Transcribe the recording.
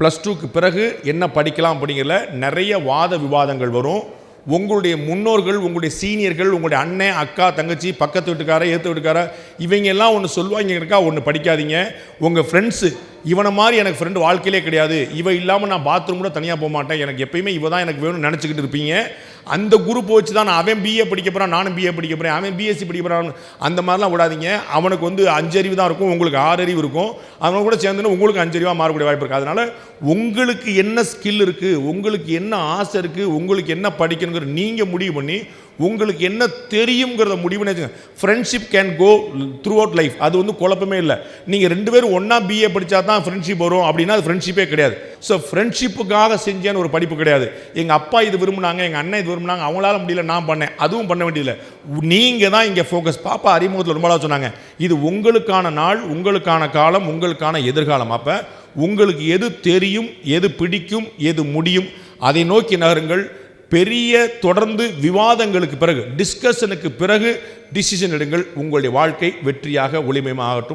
+2க்கு பிறகு என்ன படிக்கலாம் அப்படிங்கிறதுல நிறைய வாத விவாதங்கள் வரும். உங்களுடைய முன்னோர்கள், உங்களுடைய சீனியர்கள், உங்களுடைய அண்ணன், அக்கா, தங்கச்சி, பக்கத்து வீட்டுக்கார, ஏற்ற வீட்டுக்கார இவங்க எல்லாம் ஒன்று சொல்லுவாங்க, இருக்கா ஒன்று படிக்காதீங்க. உங்கள் ஃப்ரெண்ட்ஸு இவனை மாதிரி எனக்கு ஃப்ரெண்டு வாழ்க்கையிலே கிடையாது, இவ இல்லாமல் நான் பாத்ரூம் கூட தனியாக போக மாட்டேன், எனக்கு எப்பயுமே இவ தான் எனக்கு வேணும்னு நினச்சிக்கிட்டு இருப்பீங்க. அந்த குரூப் வச்சு தான் அவன் பிஏ படிக்க போகிறான், நானும் பிஏ படிக்க போகிறேன், அவன் பிஎஸ்சி படிக்க போகிறான், அந்த மாதிரிலாம் விடாதீங்க. அவனுக்கு 5 அறிவு தான் இருக்கும், உங்களுக்கு 6 அறிவு இருக்கும். அவனை கூட சேர்ந்துன்னு உங்களுக்கு 5 அறிவாக மாறக்கூடிய வாய்ப்பு இருக்குது. அதனால் உங்களுக்கு என்ன ஸ்கில் இருக்குது, உங்களுக்கு என்ன ஆசை இருக்குது, உங்களுக்கு என்ன படிக்கணுங்கிற நீங்கள் முடிவு பண்ணி உங்களுக்கு என்ன தெரியுங்கிறத முடிவு பண்ணி. Friendship can go throughout life. அது குழப்பமே இல்லை. நீங்கள் 2 பேரும் ஒன்றா பிஏ படித்தா தான் ஃப்ரெண்ட்ஷிப் வரும் அப்படின்னா அது ஃப்ரெண்ட்ஷிப்பே கிடையாது. ஸோ ஃப்ரெண்ட்ஷிப்புக்காக செஞ்சேன்னு ஒரு படிப்பு கிடையாது. எங்கள் அப்பா இது விரும்பினாங்க, எங்கள் அண்ணன் இது விரும்பினாங்க, அவங்களால முடியல நான் பண்ணேன், அதுவும் பண்ண வேண்டியதில்லை. நீங்கள் தான் இங்கே ஃபோக்கஸ். பாப்பா அறிமுகத்தில் ரொம்ப சொன்னாங்க, இது உங்களுக்கான நாள், உங்களுக்கான காலம், உங்களுக்கான எதிர்காலம். அப்போ உங்களுக்கு எது தெரியும், எது பிடிக்கும், எது முடியும், அதை நோக்கி நகருங்கள். பெரிய தொடர்ந்து விவாதங்களுக்கு பிறகு, டிஸ்கஷனுக்கு பிறகு டிசிஷன் எடுங்கள். உங்களுடைய வாழ்க்கை வெற்றியாக ஒளிமயமாகட்டும்.